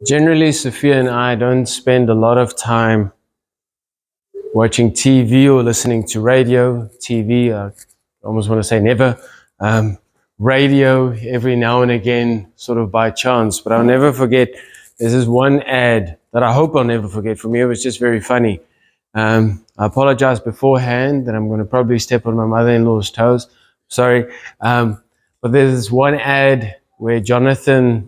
Generally, Sophia and I don't spend a lot of time watching TV or listening to radio. TV, I almost want to say never. Radio, every now and again, sort of by chance. But I'll never forget, there's this one ad that I hope I'll never forget. For me, it was just very funny. I apologize beforehand that I'm going to probably step on my mother-in-law's toes. Sorry. But there's this one ad where Jonathan,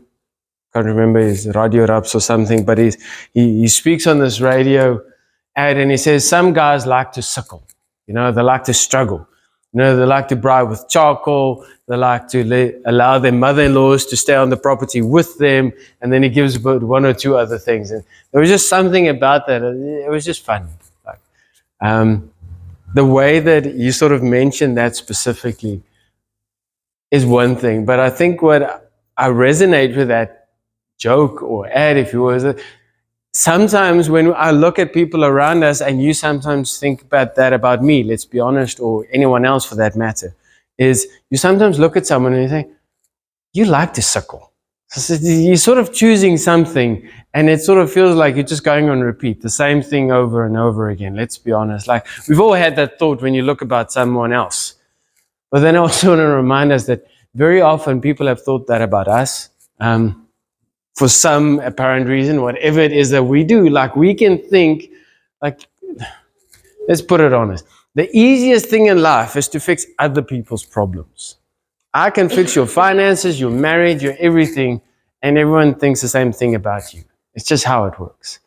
can't remember his Radio Raps or something, but he speaks on this radio ad and he says some guys like to suckle, they like to struggle, they like to bribe with charcoal, they like to allow their mother-in-laws to stay on the property with them, and then he gives about one or two other things, and there was just something about that. It was just fun. The way that you sort of mentioned that specifically is one thing, but I think what I resonate with that joke or ad, if you will, is that sometimes when I look at people around us, and you sometimes think about that about me, let's be honest, or anyone else for that matter, is you sometimes look at someone and you think, you like to suckle. So you're sort of choosing something, and it sort of feels like you're just going on repeat, the same thing over and over again. Let's be honest. Like, we've all had that thought when you look about someone else. But then I also want to remind us that very often people have thought that about us. For some apparent reason, whatever it is that we do, like we can think, like, let's put it honest. The easiest thing in life is to fix other people's problems. I can fix your finances, your marriage, your everything, and everyone thinks the same thing about you. It's just how it works.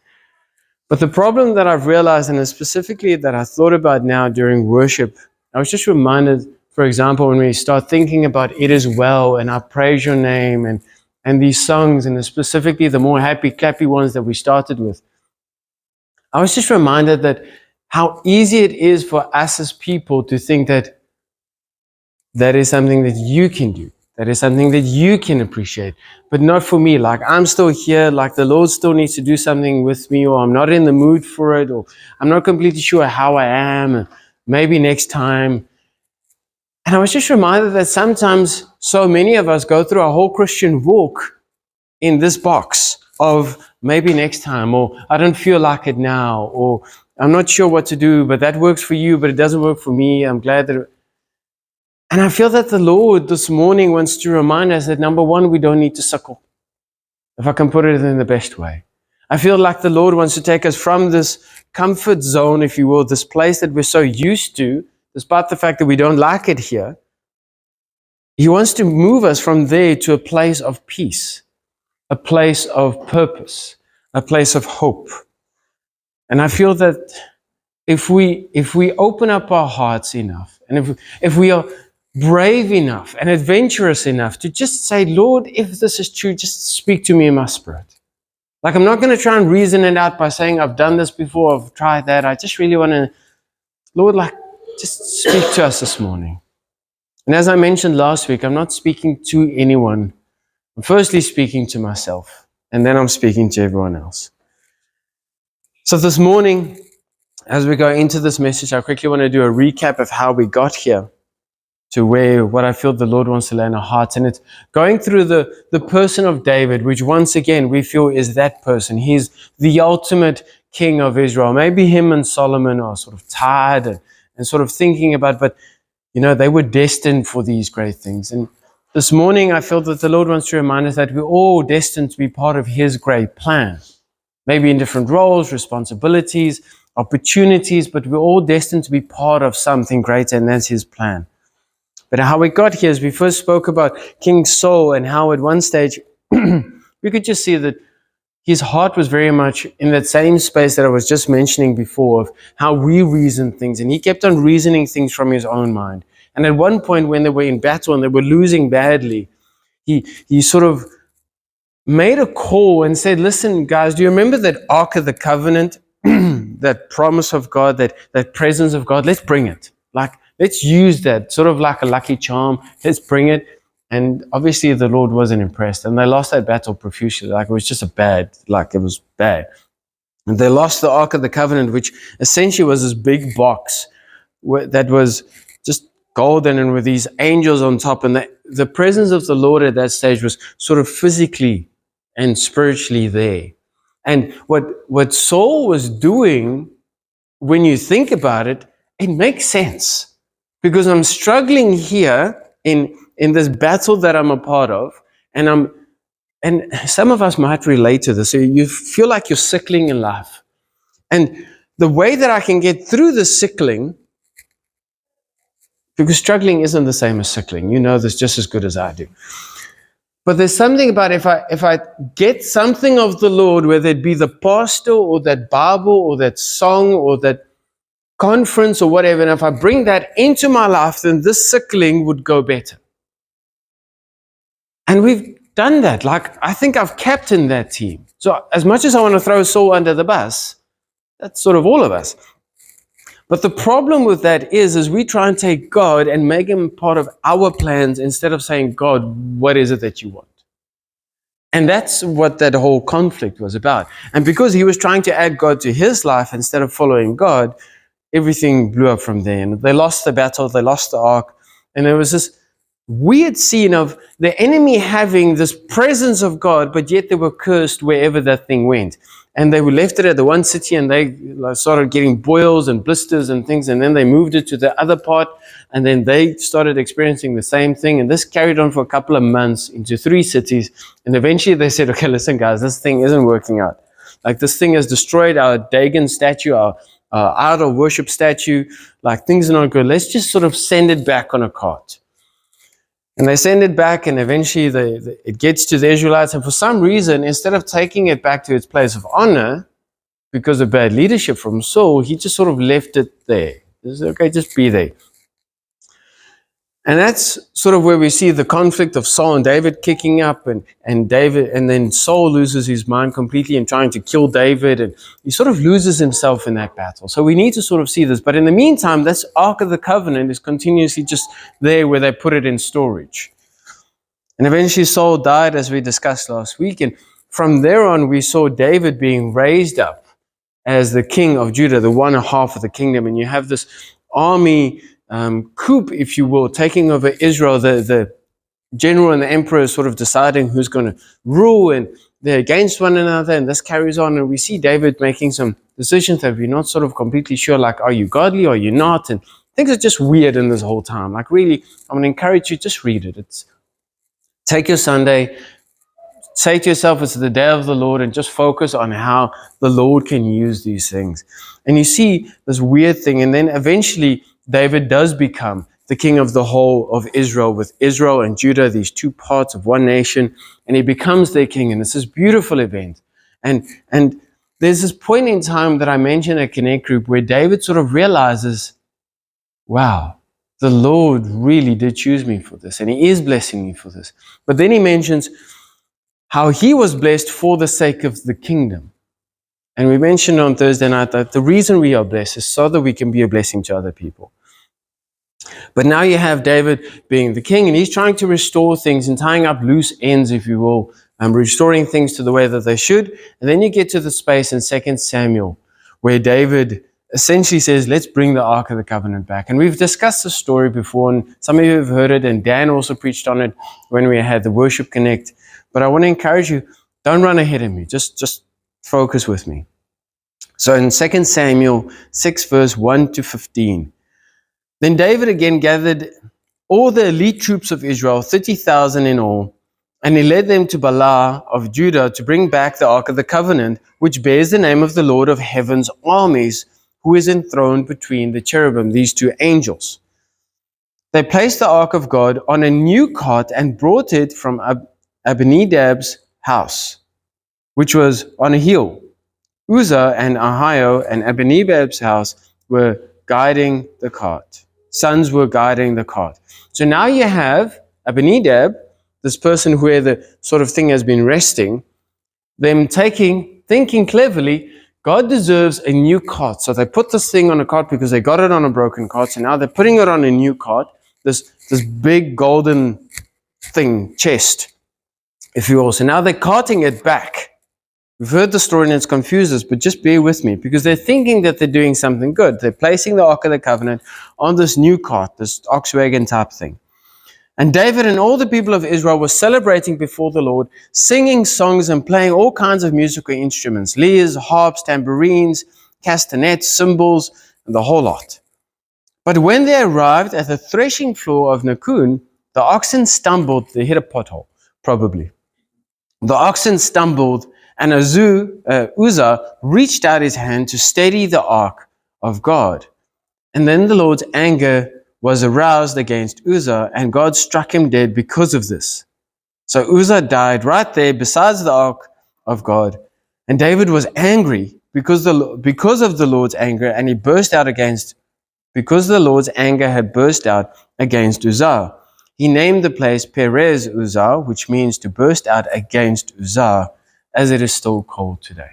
But the problem that I've realized, and specifically that I thought about now during worship, I was just reminded, for example, when we start thinking about it is well, and I praise your name, and these songs, and specifically the more happy, clappy ones that we started with, I was just reminded that how easy it is for us as people to think that that is something that you can do, that is something that you can appreciate, but not for me. Like, I'm still here, like the Lord still needs to do something with me, or I'm not in the mood for it, or I'm not completely sure how I am, maybe next time. And I was just reminded that sometimes so many of us go through our whole Christian walk in this box of maybe next time, or I don't feel like it now, or I'm not sure what to do, but that works for you, but it doesn't work for me. I'm glad that. And I feel that the Lord this morning wants to remind us that, number one, we don't need to suckle, if I can put it in the best way. I feel like the Lord wants to take us from this comfort zone, if you will, this place that we're so used to, despite the fact that we don't like it here. He wants to move us from there to a place of peace, a place of purpose, a place of hope. And I feel that if we open up our hearts enough, and if we are brave enough and adventurous enough to just say, Lord, if this is true, just speak to me in my spirit. Like, I'm not going to try and reason it out by saying I've done this before, I've tried that. I just really want to, Lord, like, just speak to us this morning. And as I mentioned last week, I'm not speaking to anyone. I'm firstly speaking to myself, and then I'm speaking to everyone else. So this morning, as we go into this message, I quickly want to do a recap of how we got here to what I feel the Lord wants to lay in our hearts. And it's going through the person of David, which once again we feel is that person. He's the ultimate king of Israel. Maybe him and Solomon are sort of tired and sort of thinking about, but they were destined for these great things. And this morning I feel that the Lord wants to remind us that we're all destined to be part of his great plan. Maybe in different roles, responsibilities, opportunities, but we're all destined to be part of something greater, and that's his plan. But how we got here is we first spoke about King Saul, and how at one stage we could just see that his heart was very much in that same space that I was just mentioning before, of how we reason things. And he kept on reasoning things from his own mind. And at one point when they were in battle and they were losing badly, he sort of made a call and said, listen, guys, do you remember that Ark of the Covenant, that promise of God, that presence of God? Let's bring it. Let's use that, sort of like a lucky charm. Let's bring it. And obviously the Lord wasn't impressed. And they lost that battle profusely. It was just it was bad. And they lost the Ark of the Covenant, which essentially was this big box that was just golden and with these angels on top. And the presence of the Lord at that stage was sort of physically and spiritually there. And what Saul was doing, when you think about it, it makes sense. Because I'm struggling here in this battle that I'm a part of, and some of us might relate to this. So you feel like you're sickling in life. And the way that I can get through the sickling, because struggling isn't the same as sickling. You know this just as good as I do. But there's something about if I get something of the Lord, whether it be the pastor or that Bible or that song or that conference or whatever, and if I bring that into my life, then this sickling would go better. And we've done that. Like, I think I've captained that team. So as much as I want to throw Saul under the bus, that's sort of all of us. But the problem with that is we try and take God and make him part of our plans instead of saying, God, what is it that you want? And that's what that whole conflict was about. And because he was trying to add God to his life instead of following God, everything blew up from there. And they lost the battle, they lost the ark. And there was this weird scene of the enemy having this presence of God, but yet they were cursed wherever that thing went. And they were left it at the one city, and they started getting boils and blisters and things, and then they moved it to the other part, and then they started experiencing the same thing. And this carried on for a couple of months into 3 cities, and eventually they said, okay, listen guys, this thing isn't working out. Like, this thing has destroyed our Dagon statue, our idol worship statue. Like, things are not good. Let's just sort of send it back on a cart. And they send it back, and eventually it gets to the Israelites. And for some reason, instead of taking it back to its place of honor, because of bad leadership from Saul, he just sort of left it there. He said, okay, just be there. And that's sort of where we see the conflict of Saul and David kicking up, and David, and then Saul loses his mind completely and trying to kill David, and he sort of loses himself in that battle. So we need to sort of see this. But in the meantime, this Ark of the Covenant is continuously just there where they put it in storage. And eventually Saul died, as we discussed last week, and from there on we saw David being raised up as the king of Judah, the one half of the kingdom. And you have this army coup, if you will, taking over Israel. The general and the emperor is sort of deciding who's going to rule, and they're against one another, and this carries on. And we see David making some decisions that we're not sort of completely sure, like, are you godly or are you not? And things are just weird in this whole time. Like, really, I'm going to encourage you, just read it. Take your Sunday, say to yourself, it's the day of the Lord, and just focus on how the Lord can use these things. And you see this weird thing, and then eventually David does become the king of the whole of Israel, with Israel and Judah, these 2 parts of one nation, and he becomes their king. And it's this beautiful event. And there's this point in time that I mentioned at Connect Group where David sort of realizes, wow, the Lord really did choose me for this, and he is blessing me for this. But then he mentions how he was blessed for the sake of the kingdom. And we mentioned on Thursday night that the reason we are blessed is so that we can be a blessing to other people. But now you have David being the king, and he's trying to restore things and tying up loose ends, if you will, restoring things to the way that they should. And then you get to the space in 2 Samuel where David essentially says, let's bring the Ark of the Covenant back. And we've discussed this story before, and some of you have heard it, and Dan also preached on it when we had the Worship Connect. But I want to encourage you, don't run ahead of me. Just focus with me. So in 2 Samuel 6, verse 1 to 15, then David again gathered all the elite troops of Israel, 30,000 in all, and he led them to Baalah of Judah to bring back the Ark of the Covenant, which bears the name of the Lord of heaven's armies, who is enthroned between the cherubim, these 2 angels. They placed the Ark of God on a new cart and brought it from Abinadab's house, which was on a hill. Uzzah and Ahio and Abinadab's house were guiding the cart. Sons were guiding the cart. So now you have Abinadab, this person where the sort of thing has been resting, them thinking cleverly, God deserves a new cart. So they put this thing on a cart because they got it on a broken cart. So now they're putting it on a new cart, this big golden thing, chest, if you will. So now they're carting it back. We've heard the story and it's confused us, but just bear with me, because they're thinking that they're doing something good. They're placing the Ark of the Covenant on this new cart, this ox wagon type thing. And David and all the people of Israel were celebrating before the Lord, singing songs and playing all kinds of musical instruments, lyres, harps, tambourines, castanets, cymbals, and the whole lot. But when they arrived at the threshing floor of Nacon, the oxen stumbled. They hit a pothole, probably. The oxen stumbled, and Uzzah reached out his hand to steady the ark of God. And then the Lord's anger was aroused against Uzzah, and God struck him dead because of this. So Uzzah died right there beside the ark of God. And David was angry because of the Lord's anger, and he burst out because the Lord's anger had burst out against Uzzah. He named the place Perez Uzzah, which means to burst out against Uzzah, as it is still called today.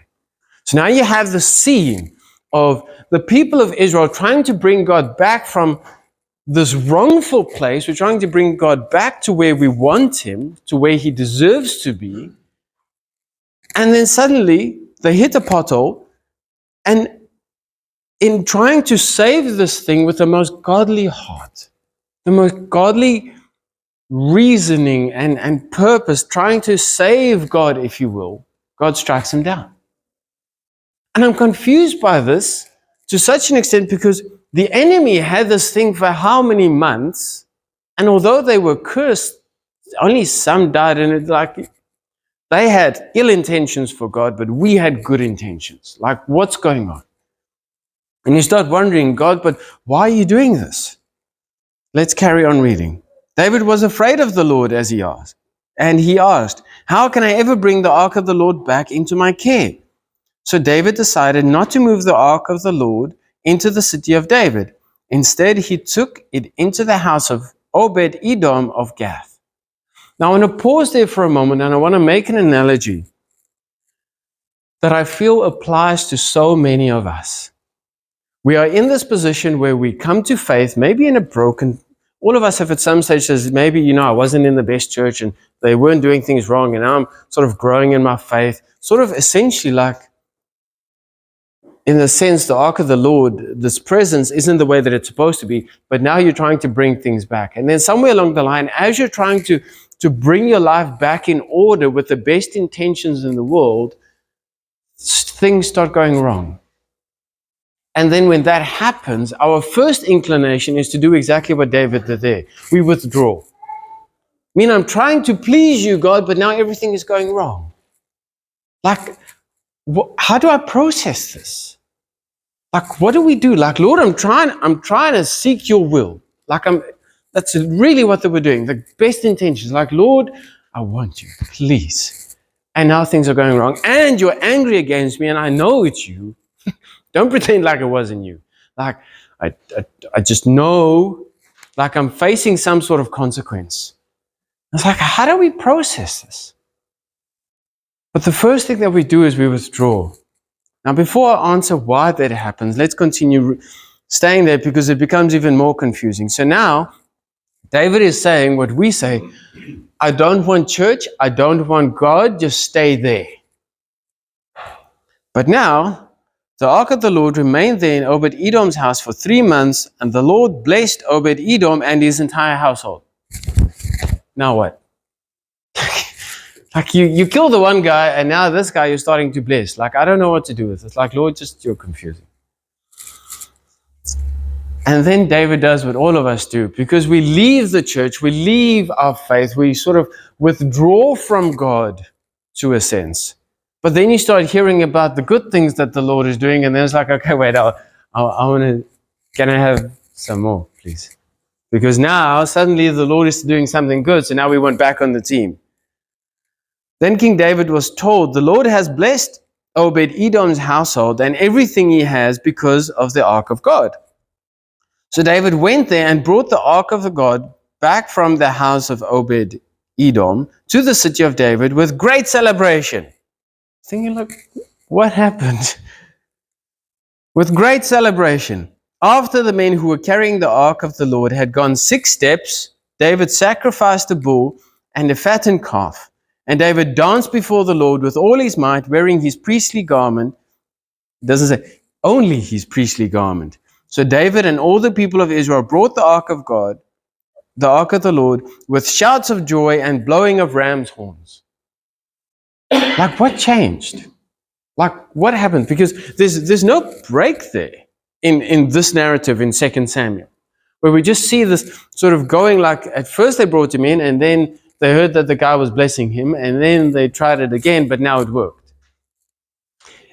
So now you have the scene of the people of Israel trying to bring God back from this wrongful place. We're trying to bring God back to where we want him, to where he deserves to be. And then suddenly they hit a pothole, and in trying to save this thing with the most godly heart, the most godly reasoning and purpose, trying to save God, if you will, God strikes him down. And I'm confused by this to such an extent because the enemy had this thing for how many months, and although they were cursed, only some died, and it's like they had ill intentions for God, but we had good intentions. Like, what's going on? And you start wondering, God, but why are you doing this? Let's carry on reading. David was afraid of the Lord as he asked. And he asked, how can I ever bring the ark of the Lord back into my care? So David decided not to move the ark of the Lord into the city of David. Instead, he took it into the house of Obed-Edom of Gath. Now, I want to pause there for a moment, and I want to make an analogy that I feel applies to so many of us. We are in this position where we come to faith, maybe in a broken, all of us have at some stage says, maybe, I wasn't in the best church and they weren't doing things wrong, and now I'm sort of growing in my faith, sort of essentially like, in the sense, the ark of the Lord, this presence isn't the way that it's supposed to be, but now you're trying to bring things back. And then somewhere along the line, as you're trying to bring your life back in order with the best intentions in the world, things start going wrong. And then when that happens, our first inclination is to do exactly what David did there. We withdraw. I mean, I'm trying to please you, God, but now everything is going wrong. Like, how do I process this? Like, what do we do? Like, Lord, I'm trying to seek your will. Like, that's really what they were doing. The best intentions. Like, Lord, I want you, please. And now things are going wrong. And you're angry against me, and I know it's you. Don't pretend like it wasn't you. Like, I just know, like I'm facing some sort of consequence. It's like, how do we process this? But the first thing that we do is we withdraw. Now, before I answer why that happens, let's continue staying there because it becomes even more confusing. So now, David is saying what we say, I don't want church, I don't want God, just stay there. But now, the ark of the Lord remained there in Obed-Edom's house for 3 months, and the Lord blessed Obed-Edom and his entire household. Now what? Like you kill the one guy, and now this guy you're starting to bless. Like, I don't know what to do with it. It's like, Lord, just you're confusing. And then David does what all of us do, because we leave the church, we leave our faith, we sort of withdraw from God to a sense. But then you start hearing about the good things that the Lord is doing, and then it's like, okay, wait, I want to, can I have some more, please? Because now suddenly the Lord is doing something good, so now we went back on the team. Then King David was told, the Lord has blessed Obed-Edom's household and everything he has because of the ark of God. So David went there and brought the ark of the God back from the house of Obed-Edom to the city of David with great celebration. Thinking, look, what happened? With great celebration. After the men who were carrying the ark of the Lord had gone 6 steps, David sacrificed a bull and a fattened calf. And David danced before the Lord with all his might, wearing his priestly garment. It doesn't say only his priestly garment. So David and all the people of Israel brought the ark of God the ark of the Lord with shouts of joy and blowing of ram's horns. Like, what changed? Like, what happened? Because there's no break there in this narrative in 2 Samuel, where we just see this sort of going like, at first they brought him in, and then they heard that the guy was blessing him, and then they tried it again, but now it worked.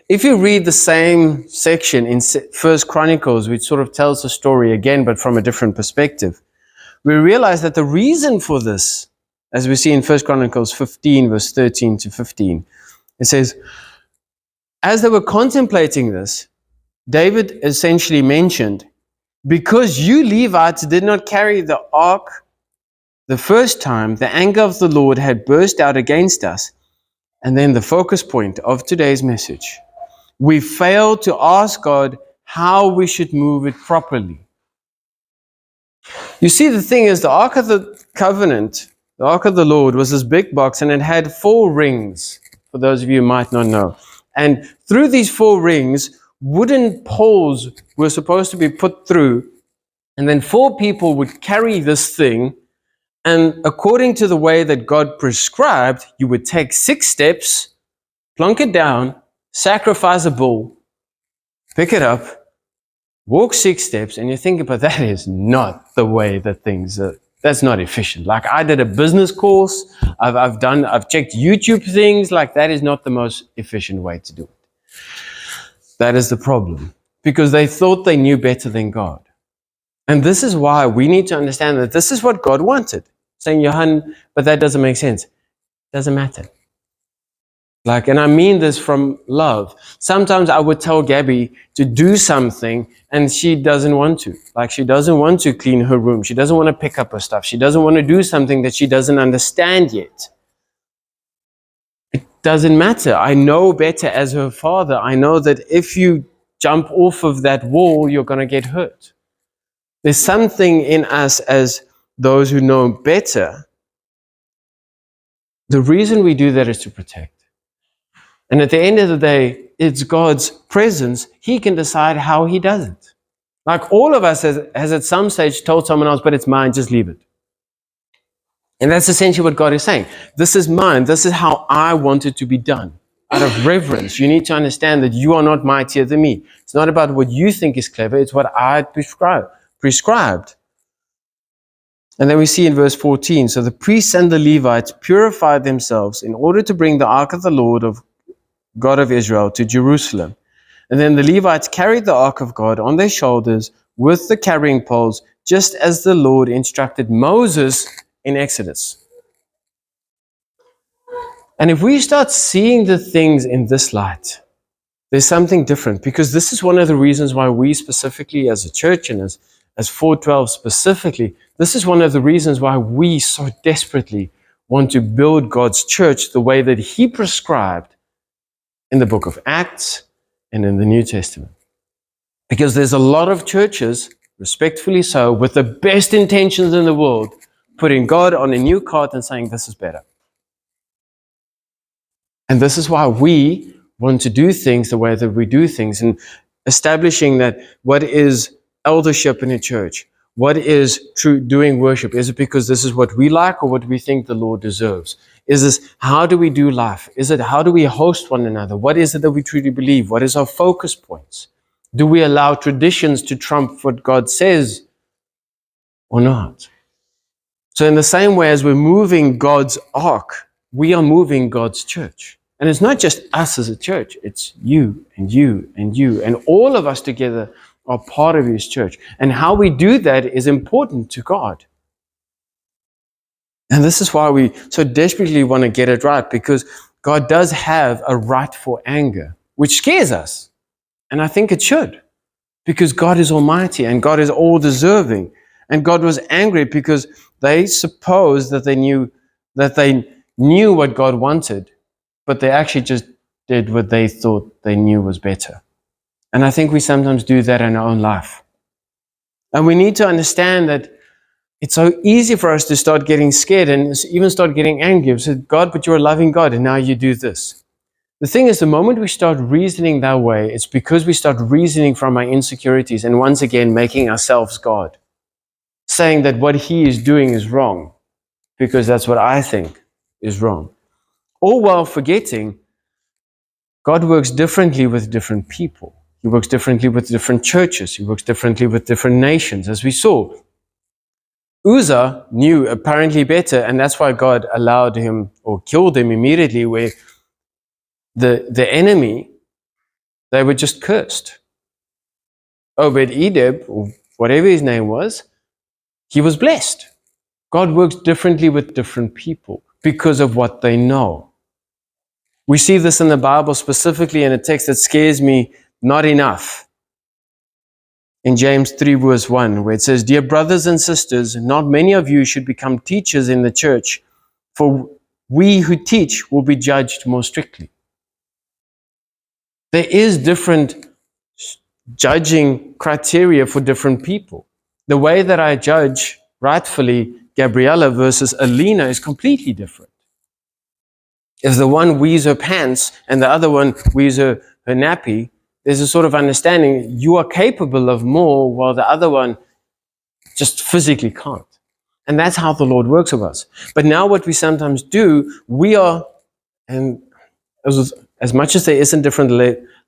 If you read the same section in First Chronicles, which sort of tells the story again, but from a different perspective, we realize that the reason for this, as we see in 1 Chronicles 15, verse 13 to 15, it says, as they were contemplating this, David essentially mentioned, because you Levites did not carry the ark the first time, the anger of the Lord had burst out against us. And then the focus point of today's message. We failed to ask God how we should move it properly. You see, the thing is, the Ark of the Covenant, the Ark of the Lord, was this big box, and it had 4 rings, for those of you who might not know. And through these 4 rings, wooden poles were supposed to be put through, and then 4 people would carry this thing, and according to the way that God prescribed, you would take 6 steps, plunk it down, sacrifice a bull, pick it up, walk 6 steps, and you think, but that is not the way that things are. That's not efficient. Like, I did a business course, I've checked YouTube things, like that is not the most efficient way to do it. That is the problem, because they thought they knew better than God. And this is why we need to understand that this is what God wanted. Saying, Johan, but that doesn't make sense. Doesn't matter. Like, and I mean this from love. Sometimes I would tell Gabby to do something and she doesn't want to. Like, she doesn't want to clean her room. She doesn't want to pick up her stuff. She doesn't want to do something that she doesn't understand yet. It doesn't matter. I know better as her father. I know that if you jump off of that wall, you're going to get hurt. There's something in us as those who know better. The reason we do that is to protect. And at the end of the day, it's God's presence. He can decide how he does it. Like, all of us has at some stage told someone else, but it's mine, just leave it. And that's essentially what God is saying. This is mine. This is how I want it to be done. Out of reverence, you need to understand that you are not mightier than me. It's not about what you think is clever. It's what I prescribed. And then we see in verse 14, so the priests and the Levites purified themselves in order to bring the ark of the Lord of God of Israel to Jerusalem. And then the Levites carried the ark of God on their shoulders with the carrying poles, just as the Lord instructed Moses in Exodus. And if we start seeing the things in this light, there's something different, because this is one of the reasons why we specifically as a church and as 412 specifically, this is one of the reasons why we so desperately want to build God's church the way that he prescribed in the book of Acts and in the New Testament. Because there's a lot of churches, respectfully so, with the best intentions in the world, putting God on a new cart and saying, this is better. And this is why we want to do things the way that we do things, and establishing that what is eldership in a church, what is true doing worship. Is it because this is what we like or what we think the Lord deserves? Is this, how do we do life? Is it, how do we host one another? What is it that we truly believe? What is our focus points? Do we allow traditions to trump what God says or not? So in the same way as we're moving God's ark, we are moving God's church. And it's not just us as a church, it's you and you and you. And all of us together are part of his church. And how we do that is important to God. And this is why we so desperately want to get it right, because God does have a right for anger, which scares us. And I think it should, because God is almighty and God is all deserving. And God was angry because they supposed that they knew what God wanted, but they actually just did what they thought they knew was better. And I think we sometimes do that in our own life. And we need to understand that it's so easy for us to start getting scared and even start getting angry. We say, God, but you're a loving God, and now you do this. The thing is, the moment we start reasoning that way, it's because we start reasoning from our insecurities and once again making ourselves God. saying that what he is doing is wrong because that's what I think is wrong. All while forgetting God works differently with different people. He works differently with different churches. He works differently with different nations, as we saw. Uzzah knew apparently better, and that's why God allowed him or killed him immediately, where the enemy, they were just cursed. Obed-Edom, or whatever his name was, he was blessed. God works differently with different people because of what they know. We see this in the Bible, specifically in a text that scares me not enough. In James 3 verse 1, where it says, "Dear brothers and sisters, not many of you should become teachers in the church, for we who teach will be judged more strictly." There is different judging criteria for different people. The way that I judge, rightfully, Gabriella versus Alina is completely different. If the one wears her pants and the other one wears her nappy, there's a sort of understanding you are capable of more while the other one just physically can't. And that's how the Lord works with us. But now what we sometimes do, we are, and as much as there isn't different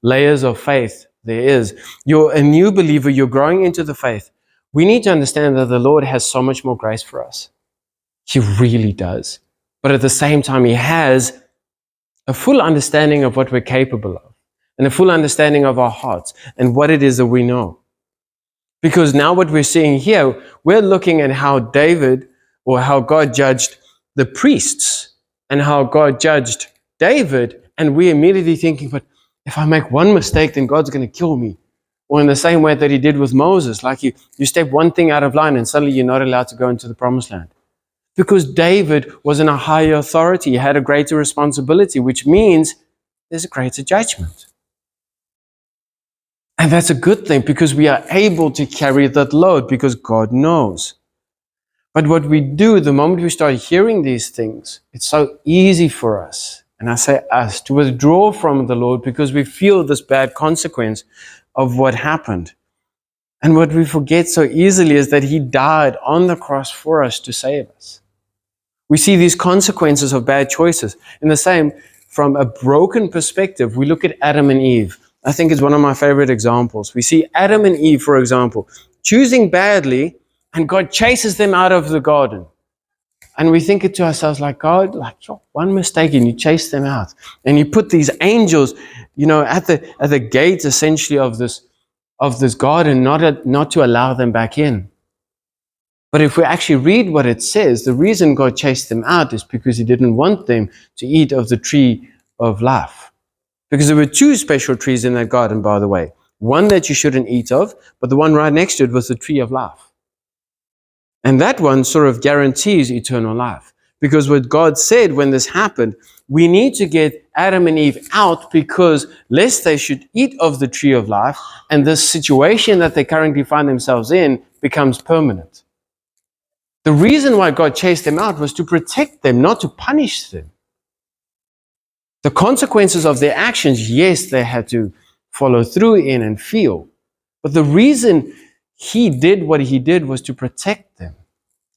layers of faith, there is. You're a new believer, you're growing into the faith. We need to understand that the Lord has so much more grace for us. He really does. But at the same time, He has a full understanding of what we're capable of, and a full understanding of our hearts and what it is that we know. Because now what we're seeing here, we're looking at how David, or how God judged the priests and how God judged David, and we're immediately thinking, but if I make one mistake, then God's going to kill me. Or in the same way that He did with Moses, like you step one thing out of line and suddenly you're not allowed to go into the promised land. Because David was in a higher authority, he had a greater responsibility, which means there's a greater judgment. And that's a good thing because we are able to carry that load because God knows. But what we do, the moment we start hearing these things, it's so easy for us, and I say us, to withdraw from the Lord because we feel this bad consequence of what happened. And what we forget so easily is that He died on the cross for us to save us. We see these consequences of bad choices. In the same, from a broken perspective, we look at Adam and Eve. I think it's one of my favorite examples. We see Adam and Eve, for example, choosing badly, and God chases them out of the garden. And we think it to ourselves like, God, like one mistake and you chase them out. And you put these angels, at the gate essentially of this garden, not to allow them back in. But if we actually read what it says, the reason God chased them out is because He didn't want them to eat of the tree of life. Because there were two special trees in that garden, by the way. One that you shouldn't eat of, but the one right next to it was the tree of life. And that one sort of guarantees eternal life. Because what God said when this happened, we need to get Adam and Eve out because lest they should eat of the tree of life, and this situation that they currently find themselves in becomes permanent. The reason why God chased them out was to protect them, not to punish them. The consequences of their actions, yes, they had to follow through in and feel. But the reason He did what He did was to protect them.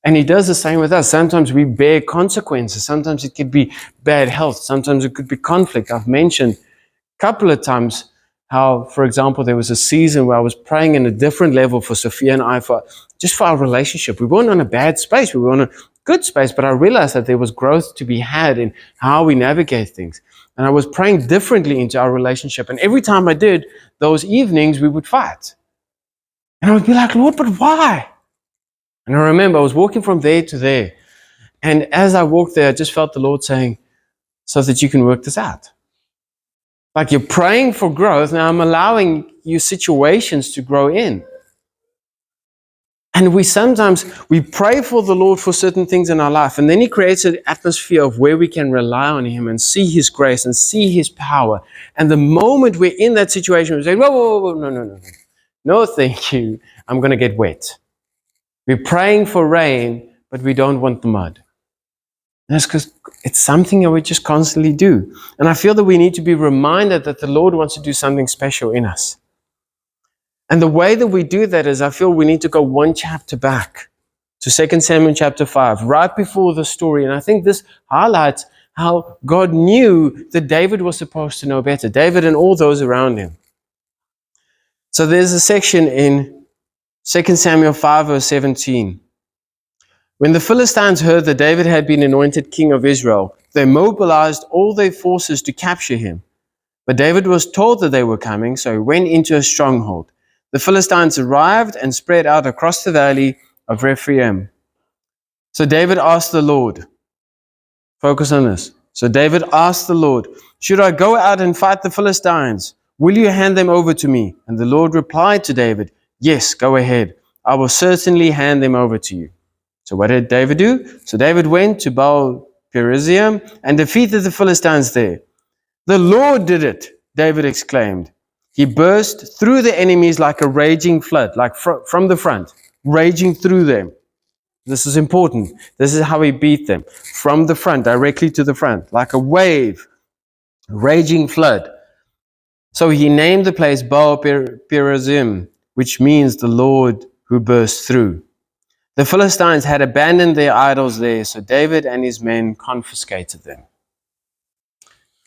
And He does the same with us. Sometimes we bear consequences. Sometimes it could be bad health. Sometimes it could be conflict. I've mentioned a couple of times how, for example, there was a season where I was praying in a different level for Sophia and I, for our relationship. We weren't on a bad space. We were on a good space, but I realized that there was growth to be had in how we navigate things. And I was praying differently into our relationship. And every time I did, those evenings we would fight. And I would be like, Lord, but why? And I remember I was walking from there to there. And as I walked there, I just felt the Lord saying, so that you can work this out. Like you're praying for growth, now I'm allowing you situations to grow in. And we pray for the Lord for certain things in our life, and then He creates an atmosphere of where we can rely on Him and see His grace and see His power. And the moment we're in that situation, we say, whoa, no. No, thank you. I'm going to get wet. We're praying for rain, but we don't want the mud. And that's because it's something that we just constantly do. And I feel that we need to be reminded that the Lord wants to do something special in us. And the way that we do that is I feel we need to go one chapter back to 2 Samuel chapter 5, right before the story. And I think this highlights how God knew that David was supposed to know better, David and all those around him. So there's a section in 2 Samuel 5 verse 17. When the Philistines heard that David had been anointed king of Israel, they mobilized all their forces to capture him. But David was told that they were coming, so he went into a stronghold. The Philistines arrived and spread out across the valley of Rephaim. So David asked the Lord, focus on this. So David asked the Lord, should I go out and fight the Philistines? Will you hand them over to me? And the Lord replied to David, yes, go ahead. I will certainly hand them over to you. So what did David do? So David went to Baal Perazim and defeated the Philistines there. The Lord did it, David exclaimed. He burst through the enemies like a raging flood, like from the front, raging through them. This is important. This is how he beat them. From the front, directly to the front, like a wave, raging flood. So he named the place Baal Perazim, which means the Lord who burst through. The Philistines had abandoned their idols there, so David and his men confiscated them.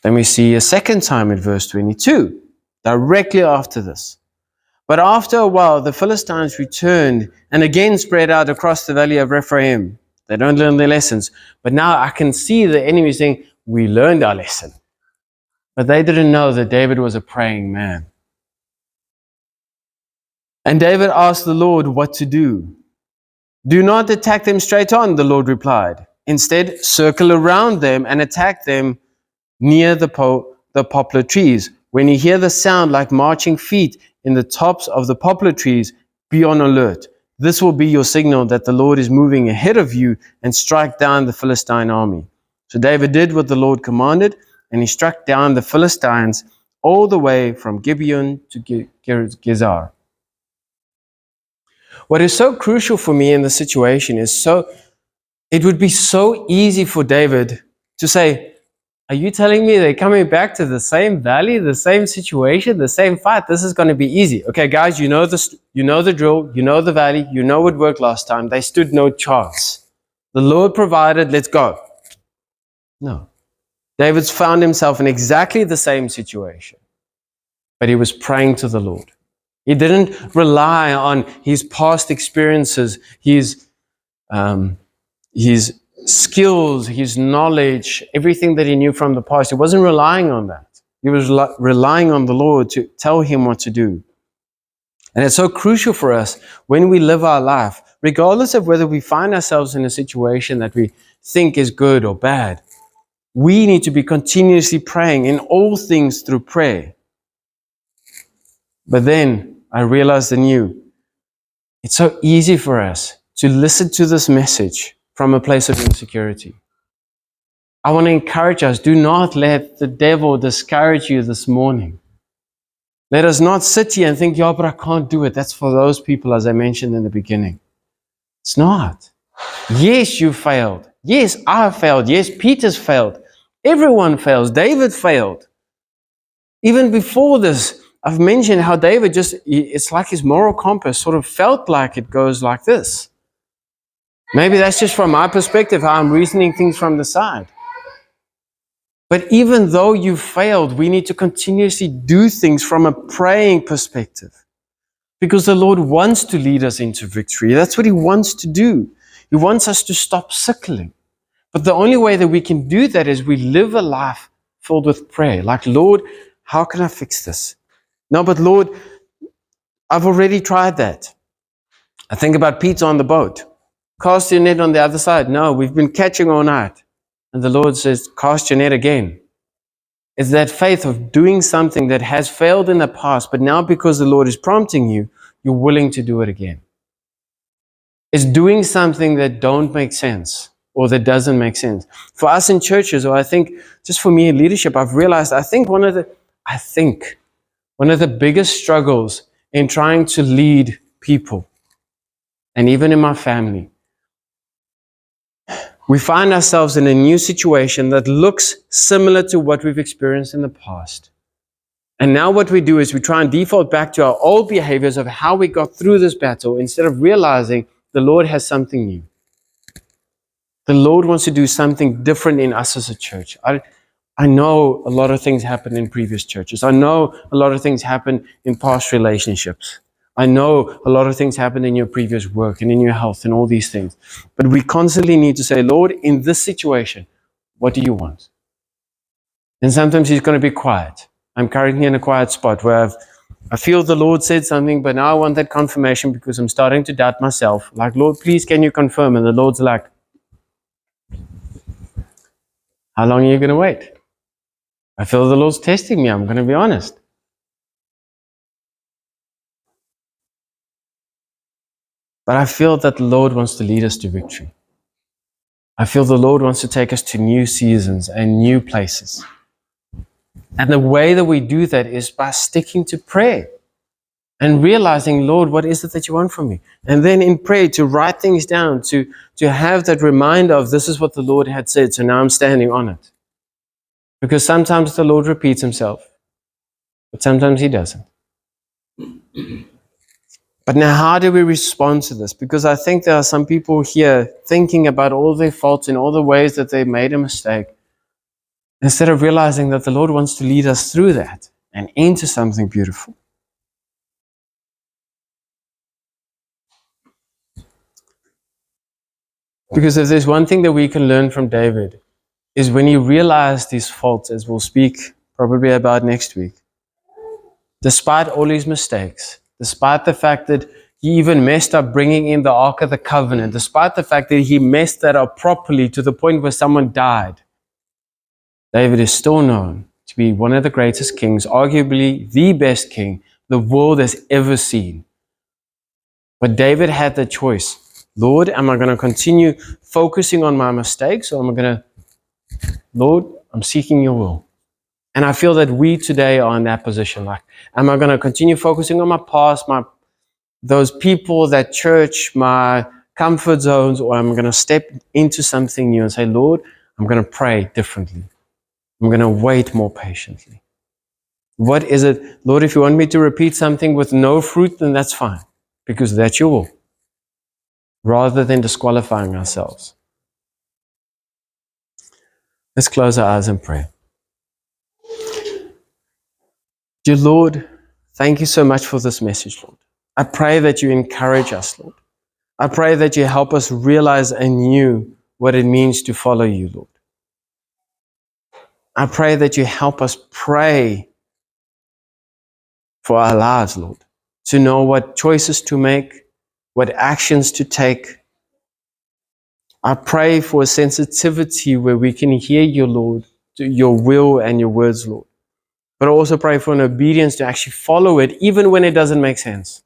Then we see a second time in verse 22, directly after this. But after a while, the Philistines returned and again spread out across the valley of Rephaim. They don't learn their lessons. But now I can see the enemy saying, we learned our lesson. But they didn't know that David was a praying man. And David asked the Lord what to do. Do not attack them straight on, the Lord replied. Instead, circle around them and attack them near the poplar trees. When you hear the sound like marching feet in the tops of the poplar trees, be on alert. This will be your signal that the Lord is moving ahead of you and strike down the Philistine army. So David did what the Lord commanded, and he struck down the Philistines all the way from Gibeon to Gezer. What is so crucial for me in the situation is it would be so easy for David to say, are you telling me they're coming back to the same valley, the same situation, the same fight? This is going to be easy. Okay, guys, you know the drill, you know the valley, you know what worked last time. They stood no chance. The Lord provided, let's go. No. David's found himself in exactly the same situation, but he was praying to the Lord. He didn't rely on his past experiences, his skills, his knowledge, everything that he knew from the past. He wasn't relying on that. He was relying on the Lord to tell him what to do. And it's so crucial for us when we live our life, regardless of whether we find ourselves in a situation that we think is good or bad. We need to be continuously praying in all things through prayer. But then I realized anew, it's so easy for us to listen to this message from a place of insecurity. I want to encourage us, do not let the devil discourage you this morning. Let us not sit here and think, yeah, but I can't do it. That's for those people, as I mentioned in the beginning. It's not. Yes, you failed. Yes, I failed. Yes, Peter's failed. Everyone fails. David failed. Even before this, I've mentioned how David it's like his moral compass sort of felt like it goes like this. Maybe that's just from my perspective, how I'm reasoning things from the side. But even though you failed, we need to continuously do things from a praying perspective. Because the Lord wants to lead us into victory. That's what He wants to do. He wants us to stop sickling. But the only way that we can do that is we live a life filled with prayer. Like, Lord, how can I fix this? No, but Lord, I've already tried that. I think about Peter on the boat. Cast your net on the other side. No, we've been catching all night. And the Lord says, cast your net again. It's that faith of doing something that has failed in the past, but now because the Lord is prompting you, you're willing to do it again. It's doing something that don't make sense or that doesn't make sense. For us in churches, or I think just for me in leadership, I've realized, I think one of the biggest struggles in trying to lead people, and even in my family, we find ourselves in a new situation that looks similar to what we've experienced in the past. And now what we do is we try and default back to our old behaviors of how we got through this battle instead of realizing the Lord has something new. The Lord wants to do something different in us as a church. I know a lot of things happen in previous churches. I know a lot of things happen in past relationships. I know a lot of things happen in your previous work and in your health and all these things. But we constantly need to say, Lord, in this situation, what do you want? And sometimes He's going to be quiet. I'm currently in a quiet spot where I feel the Lord said something, but now I want that confirmation because I'm starting to doubt myself. Like, Lord, please, can you confirm? And the Lord's like, how long are you going to wait? I feel the Lord's testing me. I'm going to be honest. But I feel that the Lord wants to lead us to victory. I feel the Lord wants to take us to new seasons and new places. And the way that we do that is by sticking to prayer and realizing, Lord, what is it that you want from me? And then in prayer to write things down, to have that reminder of this is what the Lord had said, so now I'm standing on it. Because sometimes the Lord repeats Himself, but sometimes He doesn't. But now, how do we respond to this? Because I think there are some people here thinking about all their faults and all the ways that they made a mistake, instead of realizing that the Lord wants to lead us through that and into something beautiful. Because if there's one thing that we can learn from David, is when he realized his faults, as we'll speak probably about next week, despite all his mistakes, despite the fact that he even messed up bringing in the Ark of the Covenant, despite the fact that he messed that up properly to the point where someone died, David is still known to be one of the greatest kings, arguably the best king the world has ever seen. But David had the choice. Lord, am I going to continue focusing on my mistakes, or am I going to, Lord, I'm seeking your will? And I feel that we today are in that position. Like, am I going to continue focusing on my past, those people, that church, my comfort zones, or am I going to step into something new and say, Lord, I'm going to pray differently. I'm going to wait more patiently. What is it? Lord, if you want me to repeat something with no fruit, then that's fine, because that's your will, rather than disqualifying ourselves. Let's close our eyes and pray. Dear Lord, thank you so much for this message, Lord. I pray that you encourage us, Lord. I pray that you help us realize anew what it means to follow you, Lord. I pray that you help us pray for our lives, Lord, to know what choices to make, what actions to take. I pray for a sensitivity where we can hear you, Lord, to your will and your words, Lord. But I also pray for an obedience to actually follow it, even when it doesn't make sense.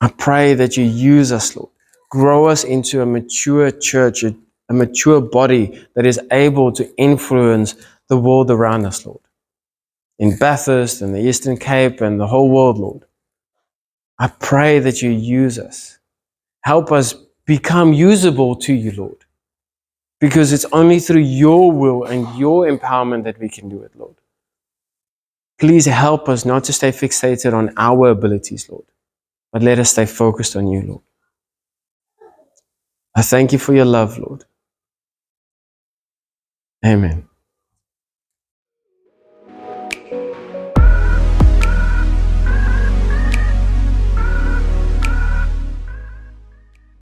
I pray that you use us, Lord. Grow us into a mature church, a mature body that is able to influence the world around us, Lord. In Bathurst and the Eastern Cape and the whole world, Lord. I pray that you use us. Help us become usable to you, Lord. Because it's only through your will and your empowerment that we can do it, Lord. Please help us not to stay fixated on our abilities, Lord, but let us stay focused on you, Lord. I thank you for your love, Lord. Amen.